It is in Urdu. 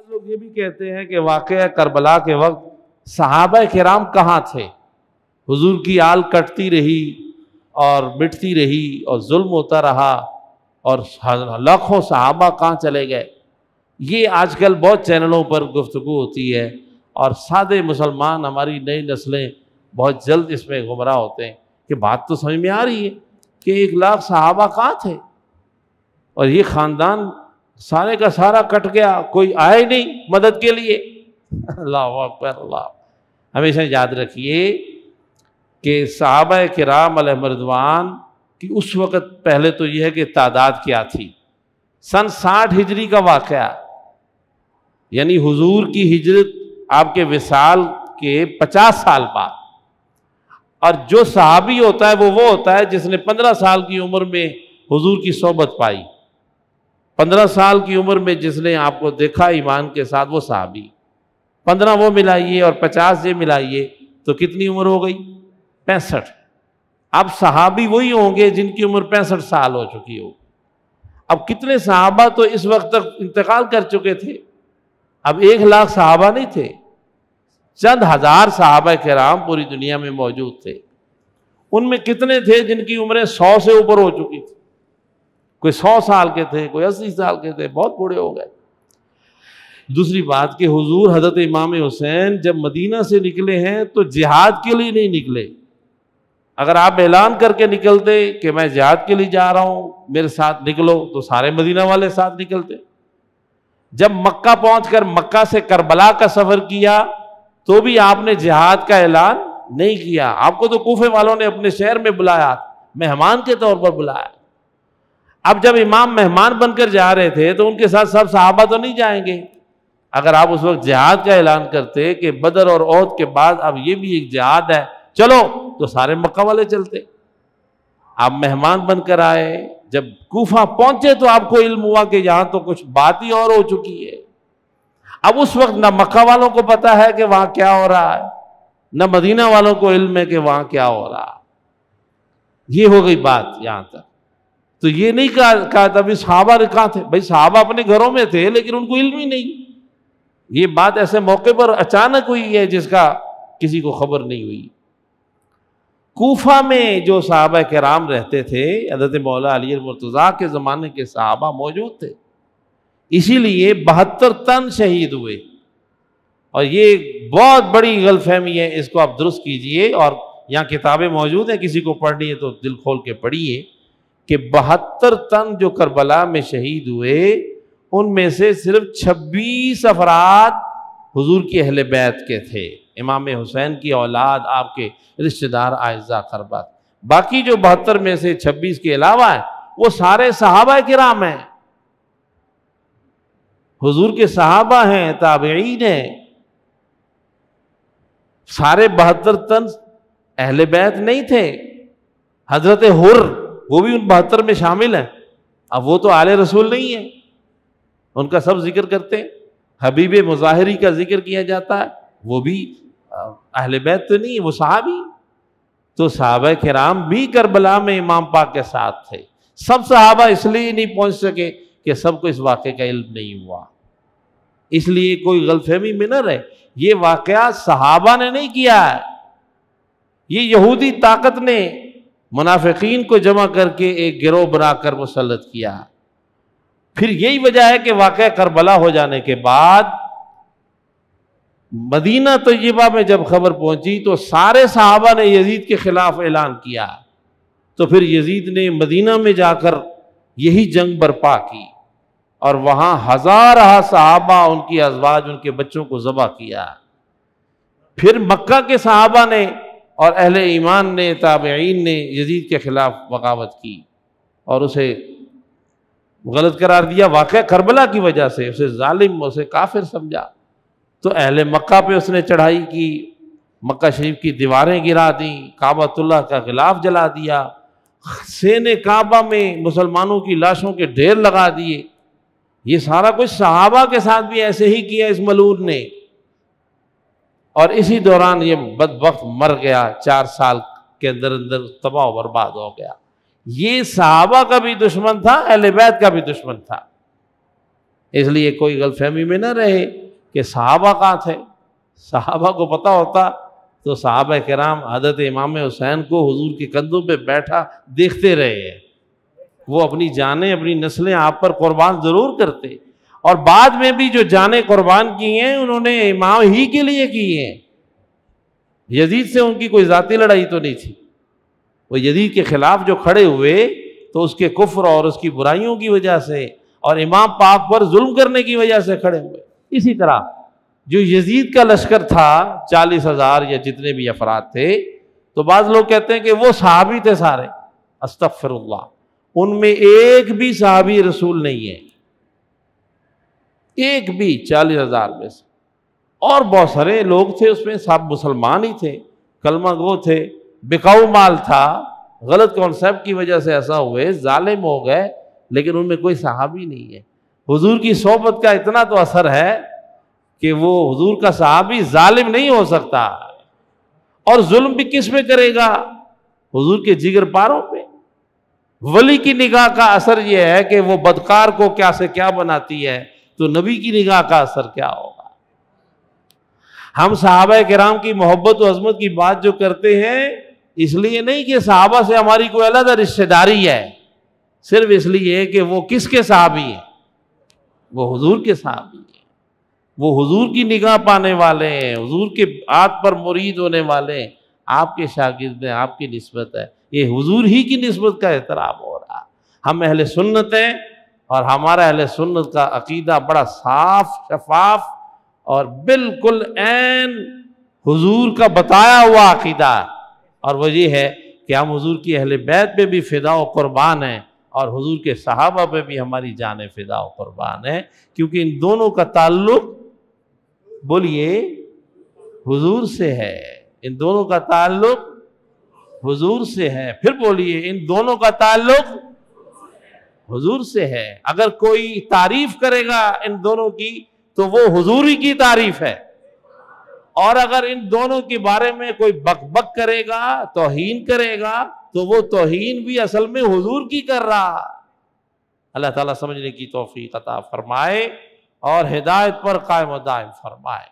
بعض لوگ یہ بھی کہتے ہیں کہ واقعہ کربلا کے وقت صحابہ کرام کہاں تھے؟ حضور کی آل کٹتی رہی اور مٹتی رہی اور ظلم ہوتا رہا اور لاکھوں صحابہ کہاں چلے گئے؟ یہ آج کل بہت چینلوں پر گفتگو ہوتی ہے اور سادے مسلمان، ہماری نئی نسلیں بہت جلد اس میں گمراہ ہوتے ہیں کہ بات تو سمجھ میں آ رہی ہے کہ 1,00,000 صحابہ کہاں تھے اور یہ خاندان سارے کا سارا کٹ گیا، کوئی آیا ہی نہیں مدد کے لیے۔ اللہ اکبر اللہ۔ ہمیشہ یاد رکھیے کہ صحابہ کرام علیہم رضوان کی اس وقت پہلے تو یہ ہے کہ تعداد کیا تھی۔ سن 60 ہجری کا واقعہ، یعنی حضور کی ہجرت آپ کے وصال کے 50 سال بعد، اور جو صحابی ہوتا ہے وہ ہوتا ہے جس نے 15 سال کی عمر میں حضور کی صحبت پائی۔ 15 سال کی عمر میں جس نے آپ کو دیکھا ایمان کے ساتھ، وہ صحابی۔ 15 وہ ملائیے اور 50 یہ ملائیے تو کتنی عمر ہو گئی؟ 65۔ اب صحابی وہی ہوں گے جن کی عمر 65 سال ہو چکی ہو۔ اب کتنے صحابہ تو اس وقت تک انتقال کر چکے تھے، اب 1,00,000 صحابہ نہیں تھے، چند ہزار صحابہ کرام پوری دنیا میں موجود تھے۔ ان میں کتنے تھے جن کی عمریں 100 سے اوپر ہو چکی تھی؟ کوئی 100 سال کے تھے، کوئی 80 سال کے تھے، بہت بوڑھے ہو گئے۔ دوسری بات کہ حضور حضرت امام حسین جب مدینہ سے نکلے ہیں تو جہاد کے لیے نہیں نکلے۔ اگر آپ اعلان کر کے نکلتے کہ میں جہاد کے لیے جا رہا ہوں، میرے ساتھ نکلو، تو سارے مدینہ والے ساتھ نکلتے۔ جب مکہ پہنچ کر مکہ سے کربلا کا سفر کیا تو بھی آپ نے جہاد کا اعلان نہیں کیا۔ آپ کو تو کوفے والوں نے اپنے شہر میں بلایا، مہمان کے طور پر بلایا۔ اب جب امام مہمان بن کر جا رہے تھے تو ان کے ساتھ سب صحابہ تو نہیں جائیں گے۔ اگر آپ اس وقت جہاد کا اعلان کرتے کہ بدر اور احد کے بعد اب یہ بھی ایک جہاد ہے، چلو، تو سارے مکہ والے چلتے۔ آپ مہمان بن کر آئے، جب کوفہ پہنچے تو آپ کو علم ہوا کہ یہاں تو کچھ بات ہی اور ہو چکی ہے۔ اب اس وقت نہ مکہ والوں کو پتا ہے کہ وہاں کیا ہو رہا ہے، نہ مدینہ والوں کو علم ہے کہ وہاں کیا ہو رہا ہے۔ یہ ہو گئی بات یہاں تک۔ تو یہ نہیں کہا تھا بھی صحابہ کہاں تھے؟ بھائی صحابہ اپنے گھروں میں تھے لیکن ان کو علم ہی نہیں۔ یہ بات ایسے موقع پر اچانک ہوئی ہے جس کا کسی کو خبر نہیں ہوئی۔ کوفہ میں جو صحابہ کرام رہتے تھے، حضرت مولا علی المرتضیٰ کے زمانے کے صحابہ موجود تھے، اسی لیے 72 تن شہید ہوئے۔ اور یہ بہت بڑی غلط فہمی ہے، اس کو آپ درست کیجئے، اور یہاں کتابیں موجود ہیں، کسی کو پڑھنی ہے تو دل کھول کے پڑھیے کہ 72 تن جو کربلا میں شہید ہوئے، ان میں سے صرف 26 افراد حضور کی اہل بیت کے تھے، امام حسین کی اولاد، آپ کے رشتہ دار، اعزاء اقربا۔ باقی جو 72 میں سے 26 کے علاوہ ہیں وہ سارے صحابہ کرام ہیں، حضور کے صحابہ ہیں، تابعین ہیں۔ سارے 72 تن اہل بیت نہیں تھے۔ حضرت حر وہ بھی ان 72 میں شامل ہیں۔ اب وہ تو آل رسول نہیں ہیں، ان کا سب ذکر کرتے ہیں۔ حبیب مظاہری کا ذکر کیا جاتا ہے، وہ بھی اہل بیت تو نہیں ہے، وہ صحابی۔ تو صحابہ کرام بھی کربلا میں امام پاک کے ساتھ تھے۔ سب صحابہ اس لیے نہیں پہنچ سکے کہ سب کو اس واقعے کا علم نہیں ہوا، اس لیے کوئی غلط فہمی میں نہ رہے۔ یہ واقعہ صحابہ نے نہیں کیا ہے، یہ یہودی طاقت نے منافقین کو جمع کر کے ایک گروہ بنا کر مسلط کیا۔ پھر یہی وجہ ہے کہ واقعہ کربلا ہو جانے کے بعد مدینہ طیبہ میں جب خبر پہنچی تو سارے صحابہ نے یزید کے خلاف اعلان کیا، تو پھر یزید نے مدینہ میں جا کر یہی جنگ برپا کی، اور وہاں ہزارہ صحابہ، ان کی ازواج، ان کے بچوں کو ذبح کیا۔ پھر مکہ کے صحابہ نے اور اہل ایمان نے، تابعین نے یزید کے خلاف بغاوت کی اور اسے غلط قرار دیا، واقعہ کربلا کی وجہ سے اسے ظالم، اسے کافر سمجھا۔ تو اہل مکہ پہ اس نے چڑھائی کی، مکہ شریف کی دیواریں گرا دیں، کعبۃ اللہ کا غلاف جلا دیا، سین کعبہ میں مسلمانوں کی لاشوں کے ڈھیر لگا دیے۔ یہ سارا کچھ صحابہ کے ساتھ بھی ایسے ہی کیا اس ملعون نے، اور اسی دوران یہ بدبخت مر گیا، 4 سال کے اندر اندر تباہ و برباد ہو گیا۔ یہ صحابہ کا بھی دشمن تھا، اہل بیت کا بھی دشمن تھا۔ اس لیے کوئی غلط فہمی میں نہ رہے کہ صحابہ کہاں تھے. صحابہ کو پتہ ہوتا تو صحابہ کرام حضرت امام حسین کو حضور کے کندھوں پہ بیٹھا دیکھتے رہے ہیں. وہ اپنی جانیں اپنی نسلیں آپ پر قربان ضرور کرتے، اور بعد میں بھی جو جانیں قربان کی ہیں انہوں نے امام ہی کے لیے کی ہیں. یزید سے ان کی کوئی ذاتی لڑائی تو نہیں تھی. وہ یزید کے خلاف جو کھڑے ہوئے تو اس کے کفر اور اس کی برائیوں کی وجہ سے اور امام پاک پر ظلم کرنے کی وجہ سے کھڑے ہوئے. اسی طرح جو یزید کا لشکر تھا 40,000 یا جتنے بھی افراد تھے، تو بعض لوگ کہتے ہیں کہ وہ صحابی تھے سارے. استغفر اللہ، ان میں ایک بھی صحابی رسول نہیں ہے، ایک بھی 40,000 میں سے. اور بہت سارے لوگ تھے اس میں، سب مسلمان ہی تھے، کلمہ گو تھے، بکاؤ مال تھا، غلط کانسیپٹ کی وجہ سے ایسا ہوئے، ظالم ہو گئے، لیکن ان میں کوئی صحابی نہیں ہے. حضور کی صحبت کا اتنا تو اثر ہے کہ وہ حضور کا صحابی ظالم نہیں ہو سکتا. اور ظلم بھی کس پہ کرے گا؟ حضور کے جگر پاروں پہ. ولی کی نگاہ کا اثر یہ ہے کہ وہ بدکار کو کیا سے کیا بناتی ہے، تو نبی کی نگاہ کا اثر کیا ہوگا؟ ہم صحابہ کرام کی محبت و عظمت کی بات جو کرتے ہیں، اس لیے نہیں کہ صحابہ سے ہماری کوئی علیحدہ رشتہ داری ہے، صرف اس لیے کہ وہ کس کے صحابی ہیں؟ وہ حضور کے صحابی ہیں، وہ حضور کی نگاہ پانے والے ہیں، حضور کے ہاتھ پر مرید ہونے والے ہیں. آپ کے شاگرد ہیں، آپ کی نسبت ہے، یہ حضور ہی کی نسبت کا احترام ہو رہا. ہم اہل سنت ہیں، اور ہمارا اہل سنت کا عقیدہ بڑا صاف شفاف اور بالکل عین حضور کا بتایا ہوا عقیدہ ہے. اور وہ یہ ہے کہ ہم حضور کی اہل بیت پہ بھی فدا و قربان ہیں، اور حضور کے صحابہ پہ بھی ہماری جانیں فدا و قربان ہیں، کیونکہ ان دونوں کا تعلق، بولیے، حضور سے ہے. ان دونوں کا تعلق حضور سے ہے. پھر بولیے، ان دونوں کا تعلق حضور سے ہے. اگر کوئی تعریف کرے گا ان دونوں کی تو وہ حضور ہی کی تعریف ہے، اور اگر ان دونوں کے بارے میں کوئی بک بک کرے گا، توہین کرے گا، تو وہ توہین بھی اصل میں حضور کی کر رہا. اللہ تعالیٰ سمجھنے کی توفیق عطا فرمائے اور ہدایت پر قائم و دائم فرمائے.